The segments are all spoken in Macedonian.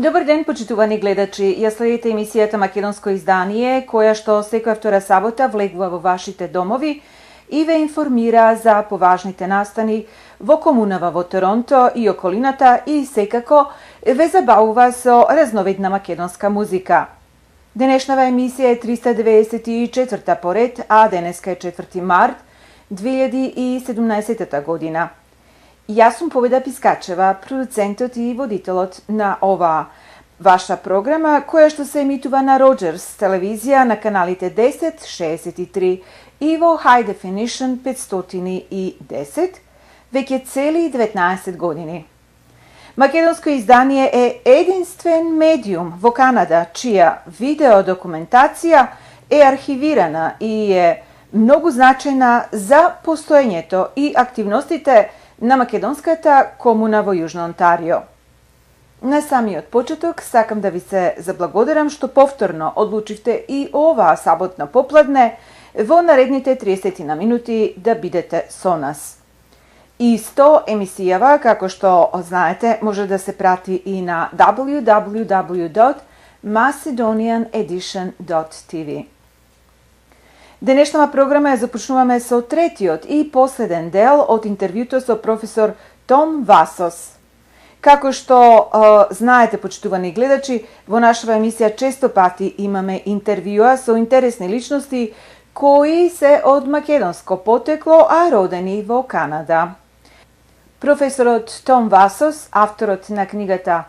Добар ден, почитувани гледачи. Ја следите емисијата Македонско издание, која што секоја втора сабота влегува во вашите домови и ве информира за поважните настани во комунава во Торонто и околината и секако ве забавува со разновидна македонска музика. Денешнава емисија е 394-та поред, а денеска е 4 март 2017 година. Јас сум Победа Пискачева, продуцентот и водителот на оваа ваша програма, која што се емитува на Роджерс телевизија на каналите 10, 63 и во High Definition 510, веќе цели 19 години. Македонско издание е единствен медиум во Канада, чија видеодокументација е архивирана и е многу значајна за постоењето и активностите на македонската комуна во Јужно Онтарио. На самиот почеток сакам да ви се заблагодарам што повторно одлучивте и оваа саботна попладне во наредните 30 на минути да бидете со нас. Исто емисијава, како што знаете, може да се прати и на www.macedonianedition.tv. Денешнава програма ја започнуваме со третиот и последен дел од интервјуто со професор Том Васос. Како што знаете, почитувани гледачи, во нашава емисија често пати имаме интервјуа со интересни личности кои се од македонско потекло, а родени во Канада. Професорот Том Васос, авторот на книгата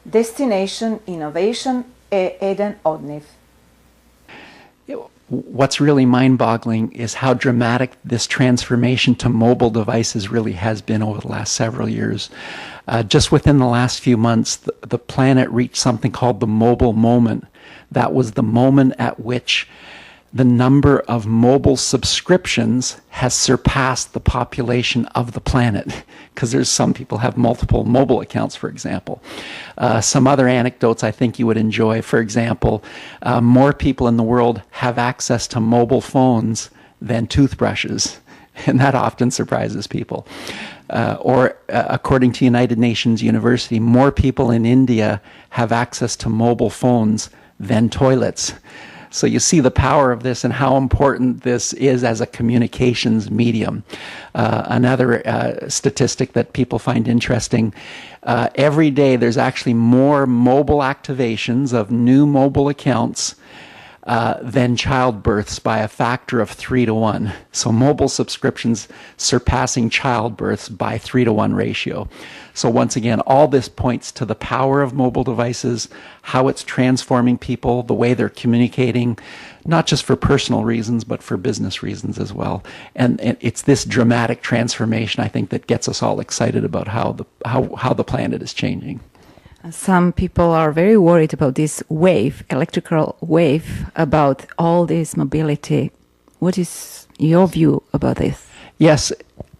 Destination Innovation, е еден од нив. What's really mind-boggling is how dramatic this transformation to mobile devices really has been over the last several years. Just within the last few months, the planet reached something called the mobile moment. That was the moment at which the number of mobile subscriptions has surpassed the population of the planet, because there's some people have multiple mobile accounts, for example. Some other anecdotes I think you would enjoy. For example, more people in the world have access to mobile phones than toothbrushes, and that often surprises people. According to United Nations University, more people in India have access to mobile phones than toilets. So you see the power of this and how important this is as a communications medium. Another statistic that people find interesting, every day there's actually more mobile activations of new mobile accounts than childbirths by a factor of 3 to 1. So mobile subscriptions surpassing childbirths by 3 to 1 ratio. So once again, all this points to the power of mobile devices, how it's transforming people, the way they're communicating, not just for personal reasons, but for business reasons as well. And it's this dramatic transformation, I think, that gets us all excited about how the planet is changing. Some people are very worried about this wave, electrical wave, about all this mobility. What is your view about this? Yes,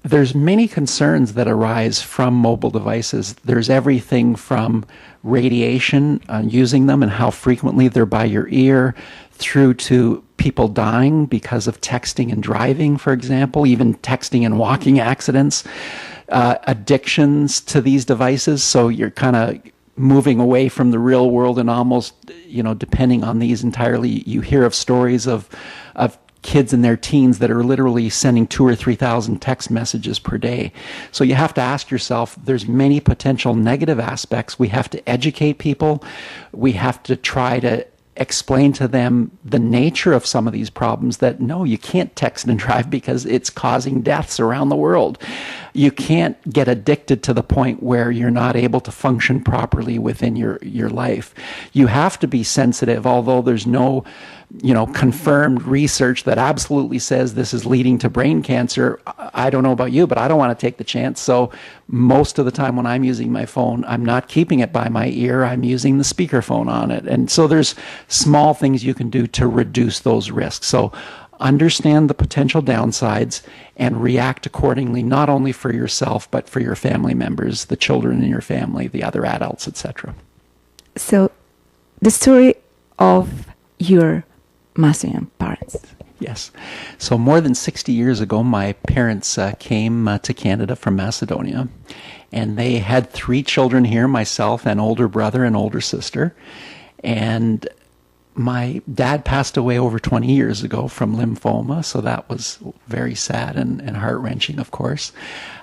there's many concerns that arise from mobile devices. There's everything from radiation, using them and how frequently they're by your ear, through to people dying because of texting and driving, for example, even texting and walking accidents, addictions to these devices. So you're kind of moving away from the real world and almost, depending on these entirely. You hear of stories of kids in their teens that are literally sending 2,000 or 3,000 text messages per day. So you have to ask yourself, there's many potential negative aspects. We have to educate people. We have to try to explain to them the nature of some of these problems, that no, you can't text and drive because it's causing deaths around the world. You can't get addicted to the point where you're not able to function properly within your life. You have to be sensitive, although there's no confirmed research that absolutely says this is leading to brain cancer. I don't know about you, but I don't want to take the chance. So most of the time when I'm using my phone, I'm not keeping it by my ear. I'm using the speakerphone on it. And so there's small things you can do to reduce those risks. So understand the potential downsides and react accordingly, not only for yourself, but for your family members, the children in your family, the other adults, etc. So the story of your Macedonian parents. Yes. So more than 60 years ago, my parents came to Canada from Macedonia, and they had 3 children here, myself, an older brother and older sister. And my dad passed away over 20 years ago from lymphoma, so that was very sad and heart-wrenching, of course.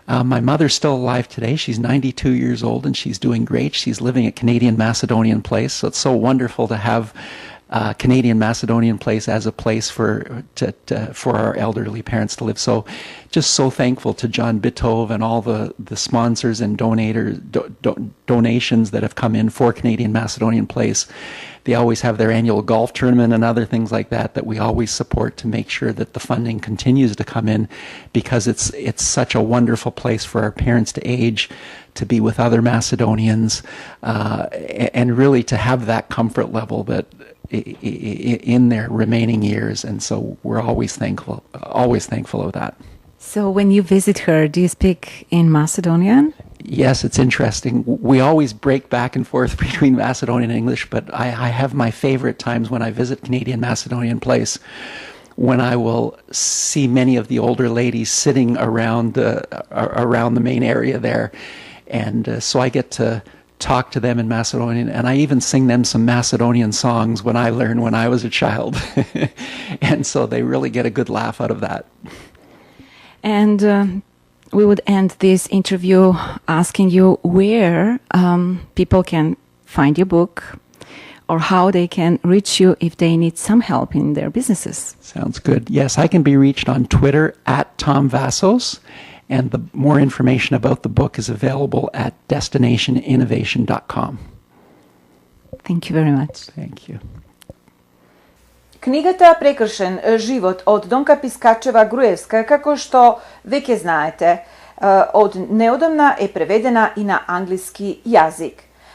My mother's still alive today. She's 92 years old, and she's doing great. She's living at Canadian Macedonian Place, so it's so wonderful to have Canadian Macedonian Place as a place for our elderly parents to live. So just so thankful to John Bitove and all the sponsors and donations that have come in for Canadian Macedonian Place. They always have their annual golf tournament and other things like that we always support to make sure that the funding continues to come in, because it's such a wonderful place for our parents to age, to be with other Macedonians, and really to have that comfort level that in their remaining years. And so we're always thankful of that. So when you visit her, do you speak in Macedonian? Yes, it's interesting. We always break back and forth between Macedonian and English, but I have my favorite times when I visit Canadian Macedonian Place, when I will see many of the older ladies sitting around the main area there. And so I get to talk to them in Macedonian, and I even sing them some Macedonian songs when I learned when I was a child. And so they really get a good laugh out of that. And we would end this interview asking you where people can find your book, or how they can reach you if they need some help in their businesses. Sounds good. Yes, I can be reached on Twitter at Tom Vassos, and the more information about the book is available at destinationinnovation.com. Thank you very much. Thank you. Книгата Прекршен живот од Донка Пискачева Груевска, како што веќе знаете, од неодамна е преведена и на англиски јазик.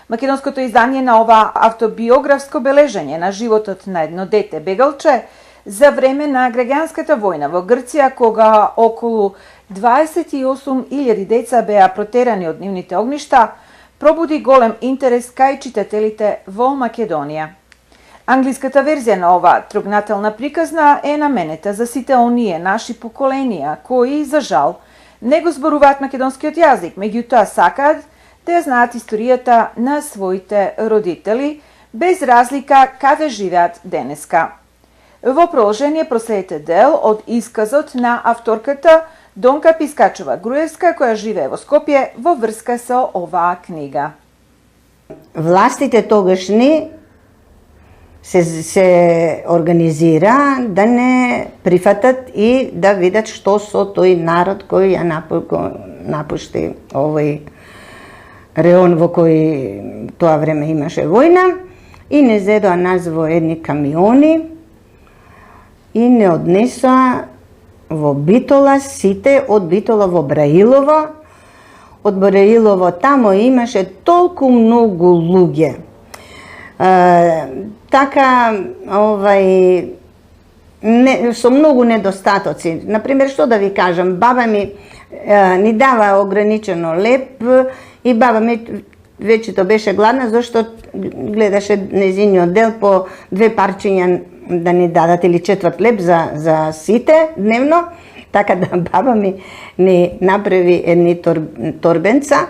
Македонското издание на ова автобиографско бележење на животот на едно дете бегалче за време на граѓанската војна во Грција, кога околу 28.000 деца беа протерани од нивните огништа, пробуди голем интерес кај читателите во Македонија. Англиската верзија на ова трогнателна приказна е наменета за сите оние наши поколенија кои, за жал, не го зборуваат македонскиот јазик, меѓутоа сакаат да ја знаат историјата на своите родители, без разлика каде живеат денеска. Во продолжение проследете дел од исказот на авторката Донка Пискачева Груевска, која живее во Скопје во врска со оваа книга. Властите тогашни се организира да не прифатат и да видат што со тој народ кој ја напушти овој реон во кој тоа време имаше војна, и не зедоа нас во едни камиони и не однесоа во Битола сите, од Битола во Браилово. Од Браилово тамо имаше толку многу луѓе. Така, со многу недостатоци. Например, што да ви кажам, баба ми ни дава ограничено леп и баба ми вечето беше гладна, зашто гледаше незиниот дел по 2 парчиња да ни дадат, или 4 леп за сите дневно. Така да баба ми ни направи едни торбенца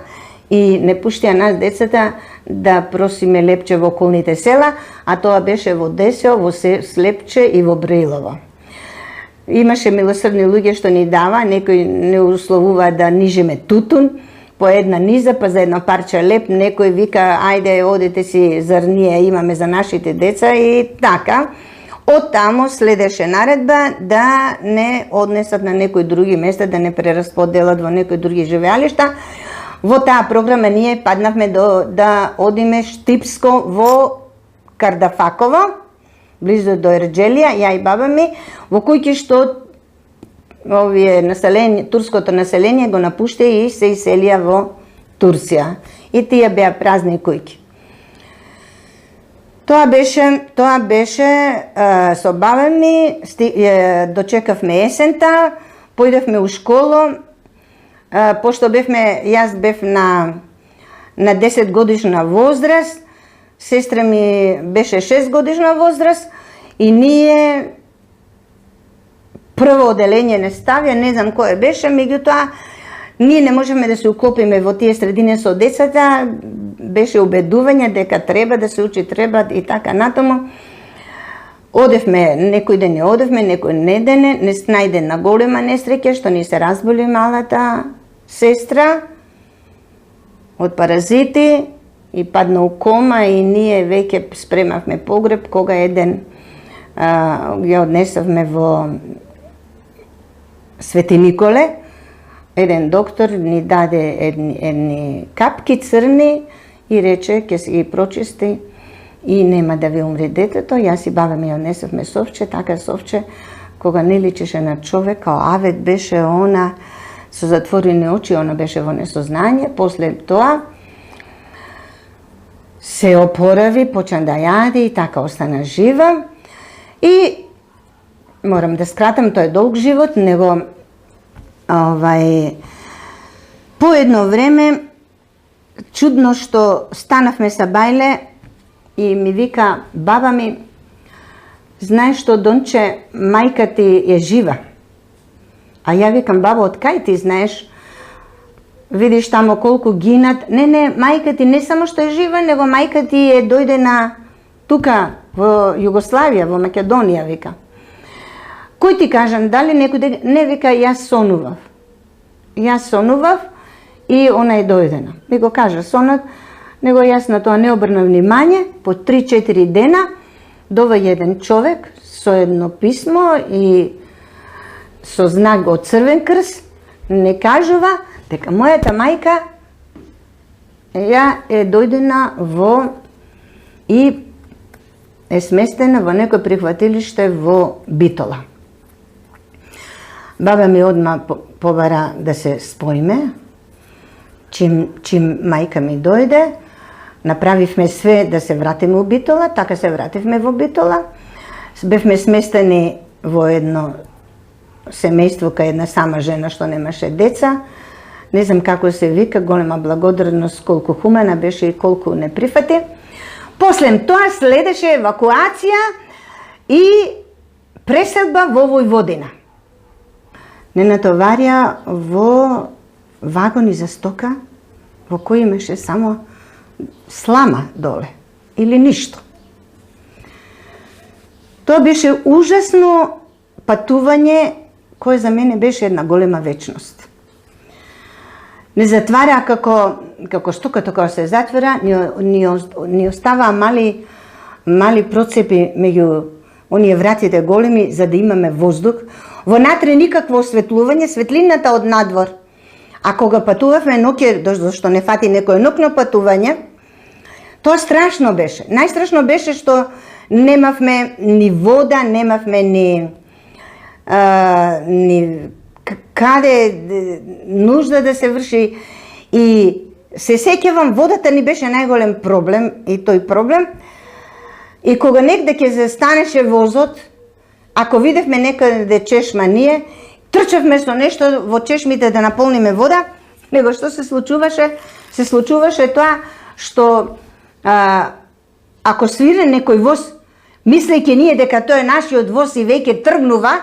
и не пуштија нас децата да просиме лепче во околните села, а тоа беше во Десео, во Слепче и во Браилово. Имаше милосрдни луѓе што ни дава, некои не условува да нижиме тутун, по една низа, па за едно парче леп, некој вика, ајде, одете си, зар ние имаме за нашите деца, и така. Од тамо следеше наредба да не однесат на некои други места, да не прерасподелат во некои други живеалишта. Во таа програма ние паднавме да одиме штипско во Кардафаково, близо до Ерџелија, ја и баба ми, во куќи што турското население го напуште и се иселија во Турција. И тие беа празни куќи. Тоа беше со баба ми, дочекавме есента, појдевме у школу, пошто јас бев на 10 годишна возраст, сестра ми беше 6 годишна возраст, и ние прво оделение не ставја, не знам кое беше, меѓутоа ние не можеме да се уклопиме во тие средини со децата, беше убедување дека треба да се учи, треба и така натаму. Одевме, некој ден одевме, некој не снајде на голема несреќа, што ни се разболи малата сестра од паразити и падна у кома и ние веќе спремавме погреб, кога еден ја однесавме во Свети Николе, еден доктор ни даде едни капки црни и рече ќе се ги прочисти и нема да ви умре детето. Јас и баба ми ја однесавме совче, така совче, кога не личеше на човек, као авет беше она, со затворени очи, она беше во несознање. После тоа се опорави, почна да јади и така остана жива. И морам да скратам, тој е долг живот, него по едно време чудно што станавме са бајле и ми вика баба ми, знаеш што Донче, мајка ти е жива. А ја викам, баба, од кај ти знаеш? Видиш тамо колку гинат. Не, мајка ти не само што е жива, него мајка ти е дојдена тука во Југославија, во Македонија, вика. Кој ти кажам, дали некој не, вика, јас сонував. Јас сонував и она е дојдена. Ми го кажа сонот, него јас на тоа не обрнав внимање. По 3-4 дена доаѓа еден човек со едно писмо и со знак од Црвен крст, не кажува дека мојата мајка ја е дојдена во и е сместена во некој прихватилиште во Битола. Баба ми одма побара да се споиме, чим мајка ми дојде, направивме све да се вратиме во Битола, така се вративме во Битола. Бевме сместени во едно семејство кај една сама жена што немаше деца. Не знам како се вика, голема благодарност, колку хумана беше и колку не прифати. После тоа следеше евакуација и преселба во Војводина. Не натоварија во вагони за стока, во кои имаше само слама доле или ништо. Тоа беше ужасно патување кое за мене беше една голема вечност. Не затвара како штуката кога се затвора, ни оставаа мали процепи меѓу оние вратите големи за да имаме воздух. Вонатре никакво осветлување, светлината од надвор. А кога патувавме ноќе, зашто не фати некој нокно патување, тоа страшно беше. Најстрашно беше што немавме ни вода, немавме ни каде нужда да се врши. И се сеќавам, водата ни беше најголем проблем, и тој проблем. И кога негде ќе застанеше возот, ако видевме некаде чешма ние, трчавме со нешто во чешмите да наполниме вода, него што се случуваше? Се случуваше тоа што ако свире некој воз, мислејќи ние дека тој е нашиот воз и веќе тргнува,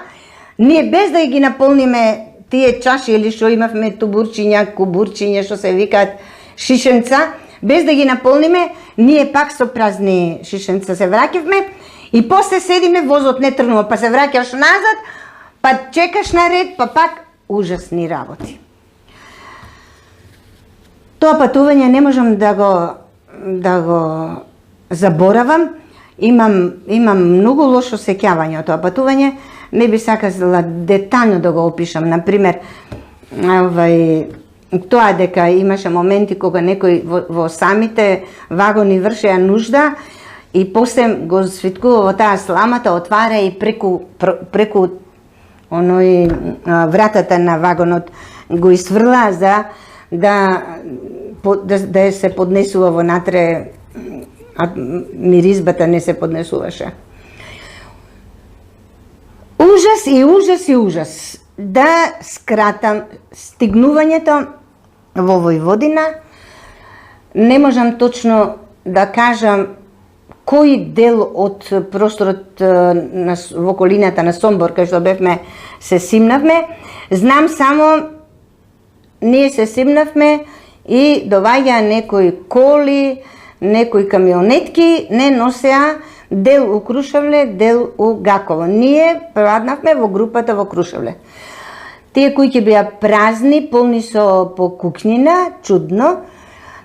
ние без да ги наполниме тие чаши или што имавме тубурчиња, кубурчиња, што се викаат шишенца, без да ги наполниме, ние пак со празни шишенца се враќавме и после седиме, возот не тргнува, па се враќаш назад, па чекаш на ред, па пак ужасни работи. Тоа патување не можам да го заборавам. Имам многу лошо сеќавање од тоа патување. Не би сакала детално да го опишам. Например, тоа дека имаше моменти кога некој во самите вагони вршеа нужда и после го свиткува во таа сламата, отвара и преку оној вратата на вагонот го исфрла за да се поднесува вонатре, а миризбата не се поднесуваше. Ужас и ужас и ужас. Да скратам, стигнувањето во Војводина, не можам точно да кажам кој дел од просторот во околината на Сомбор, кај што бевме, се симнавме. Знам само, ние се симнавме и доваѓа некои коли, некои камионетки, не носеа дел у Крушевле, дел у Гаково. Ние паднавме во групата во Крушевле. Тие кои ќе беа празни, полни со по кукнина, чудно,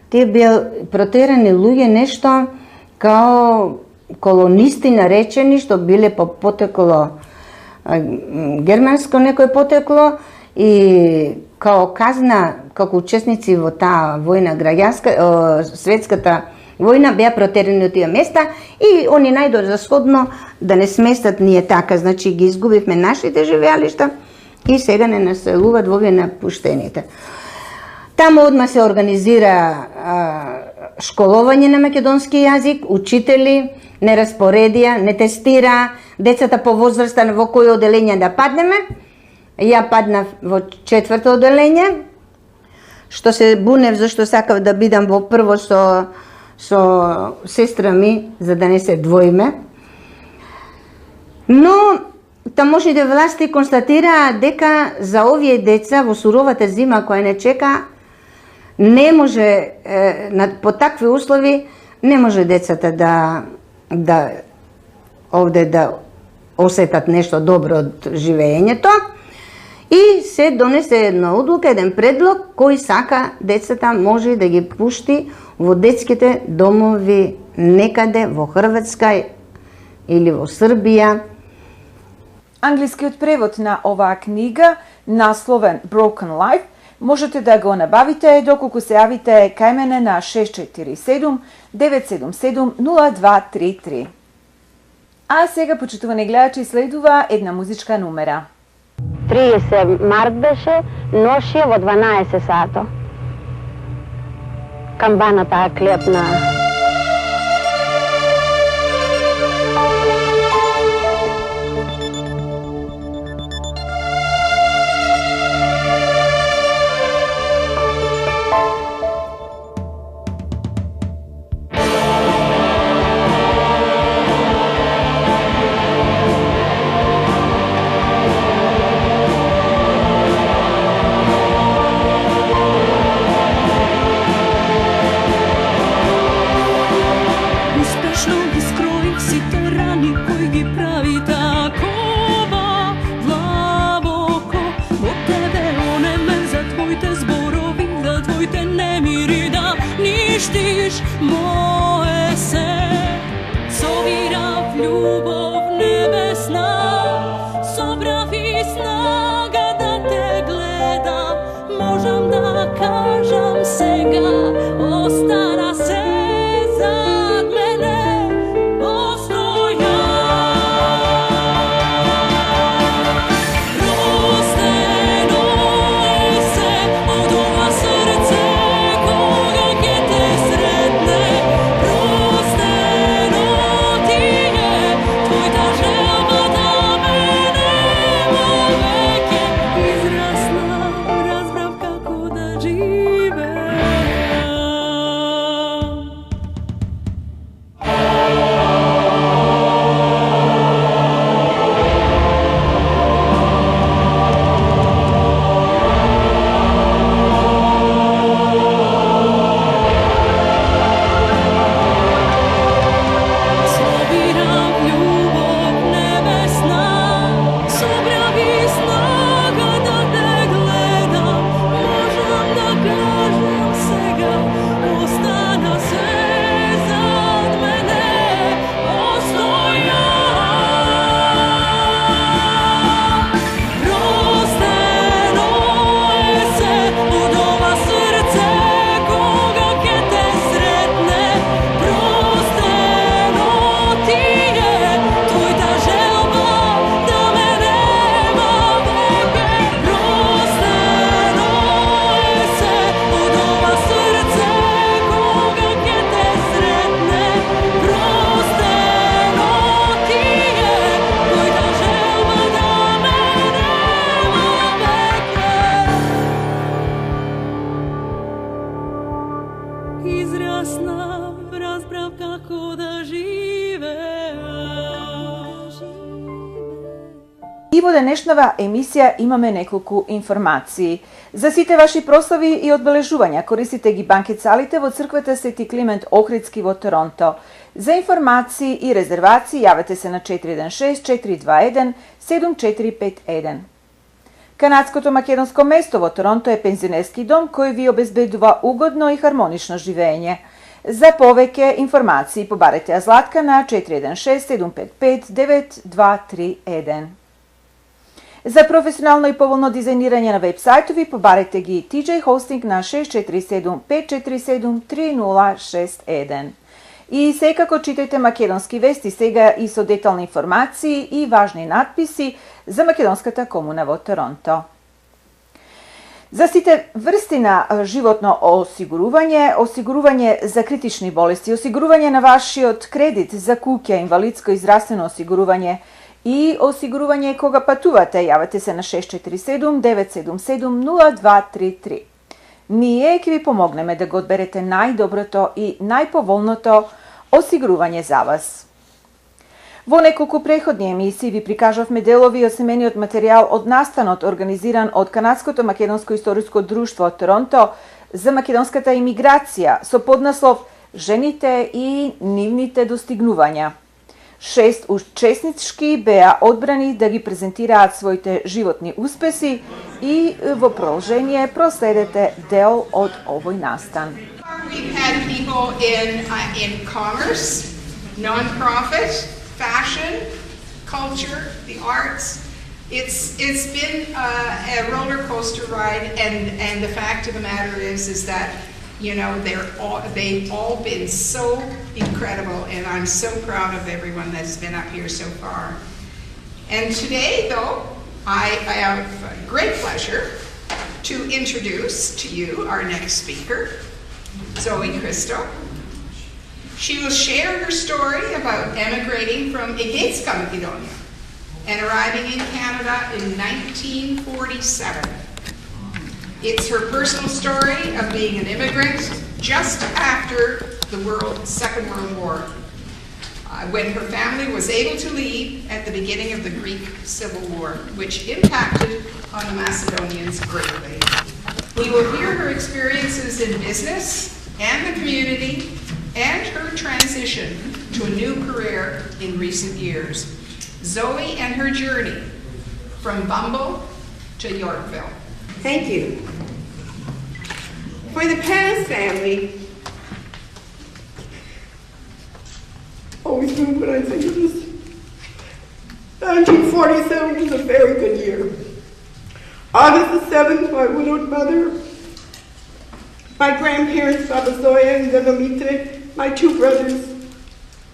тие беа протерани луѓе, нешто као колонисти наречени, што биле по потекло германско некој потекло и као казна, како учесници во таа војна граѓанска, светската војна, беа протерени од тие места и они најдоа за сходно да не сместат ние така, значи ги изгубивме нашите живеалишта и сега не населуваат во овие напуштените. Таму одма се организира школување на македонски јазик, учители не распоредија, не тестира децата по возраста во кој оделење да паднеме. Ја паднав во 4-то оделење, што се бунев зашто сакав да бидам во прво со сестра ми, за да не се двоиме. Но тамошните власти констатираа дека за овие деца во суровата зима која не чека, не може, по такви услови, не може децата да овде да осетат нешто добро од живеењето. И се донесе една одлука, еден предлог, кој сака децата може да ги пушти во детските домови некаде во Хрватска или во Србија. Англискиот превод на оваа книга, насловен Broken Life, можете да го набавите доколку се јавите кај мене на 647-977-0233. А сега, почитувани гледачи, следува една музичка numera. 30 март беше, ношија во 12 сато. Камбаната клепна. Go. jasna, razprav kako da žive. И во денешнава емисија имаме неколку информации. За сите ваши прослави и одбележувања користите ги банкет-салите во црквата Свети Климент Охридски во Торонто. За информации и резервации јавете се на 416-421-7451. Канадското македонско место во Торонто е пензионерски дом кој ви обезбедува угодно и хармонично живење. За повеќе информации побарете ја Златка на 416-755-9231. За професионално и поволно дизајнирање на веб-сајтови побарете ги TJ Hosting на 647-547-3061. И секако читајте македонски вести сега и со детални информации и важни надписи за македонската комуна во Торонто. За сите врсти на животно осигурување за критични болести, осигурување на вашиот кредит за куќа, инвалидско и здравствено осигурување и осигурување кога патувате, јавете се на 647-977-0233. Ние ќе ви помогнеме да го одберете најдоброто и најповолното осигурување за вас. Во неколку преходни емисии ви прикажавме делови од семениот материјал од настанот организиран од Канадското македонско историско друштво од Торонто за македонската имиграција со поднаслов «Жените и нивните достигнувања». 6 учеснички беа одбрани да ги презентираат своите животни успеси и во продолжение проследете дел од овој настан. We've had people in commerce, non-profit, fashion, culture, the arts. It's been a roller coaster ride, and the fact of the matter is that they've all been so incredible, and I'm so proud of everyone that's been up here so far. And today, though, I have great pleasure to introduce to you our next speaker, Zoe Christo. She will share her story about emigrating from Egejska Macedonia and arriving in Canada in 1947. It's her personal story of being an immigrant just after the Second World War, when her family was able to leave at the beginning of the Greek Civil War, which impacted on the Macedonians greatly. We will hear her experiences in business and the community and her transition to a new career in recent years. Zoe and her journey from Bumble to Yorkville. Thank you. For the Panis family, always move when I think of this. 1947 was a very good year. August the 7th, my widowed mother, my grandparents, Baba Zoya and Zedomitre, my two brothers,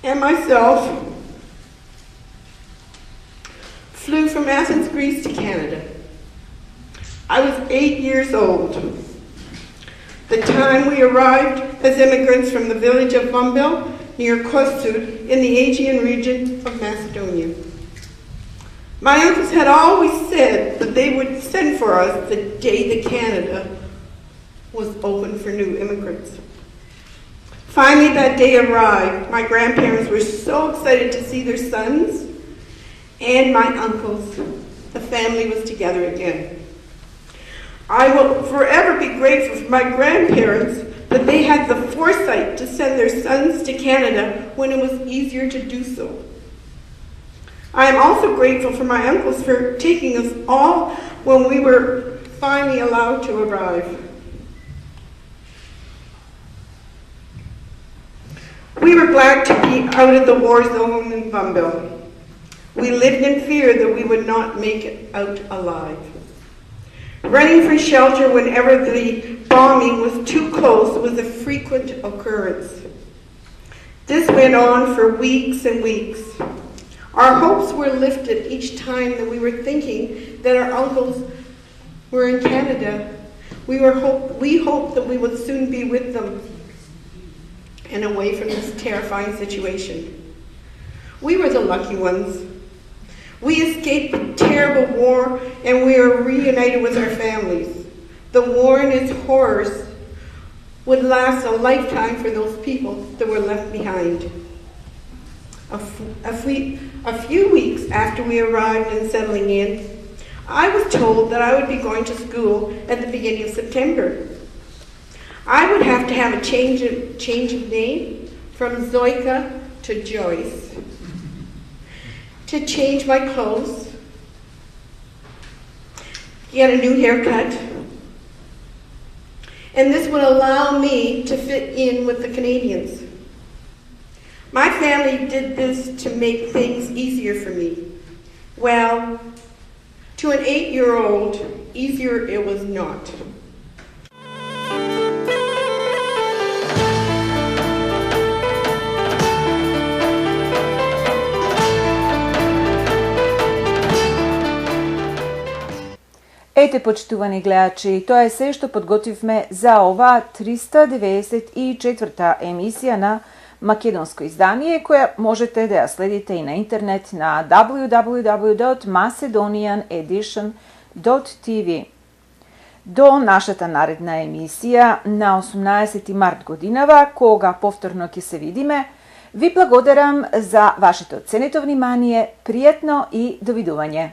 and myself flew from Athens, Greece to Canada. I was 8 years old. The time we arrived as immigrants from the village of Bumbil near Kossuth in the Aegean region of Macedonia. My uncles had always said that they would send for us the day that Canada was open for new immigrants. Finally, that day arrived. My grandparents were so excited to see their sons and my uncles. The family was together again. I will forever be grateful for my grandparents that they had the foresight to send their sons to Canada when it was easier to do so. I am also grateful for my uncles for taking us all when we were finally allowed to arrive. We were glad to be out of the war zone in Bumbil. We lived in fear that we would not make it out alive. Running for shelter whenever the bombing was too close was a frequent occurrence. This went on for weeks and weeks. Our hopes were lifted each time that we were thinking that our uncles were in Canada. We hoped that we would soon be with them and away from this terrifying situation. We were the lucky ones. We escaped the terrible war and we are reunited with our families. The war and its horrors would last a lifetime for those people that were left behind. A few weeks after we arrived and settling in, I was told that I would be going to school at the beginning of September. I would have to have a change of name from Zoika to Joyce, to change my clothes, get a new haircut, and this would allow me to fit in with the Canadians. My family did this to make things easier for me. Well, to an 8-year-old, easier it was not. Ете, почитувани гледачи, тоа е се што подготвивме за ова 394-та емисија на македонско издание, која можете да ја следите и на интернет на www.macedonianedition.tv. До нашата наредна емисија на 18 март годинава, кога повторно ќе се видиме, ви благодарам за вашето ценето внимание, пријатно и довидување.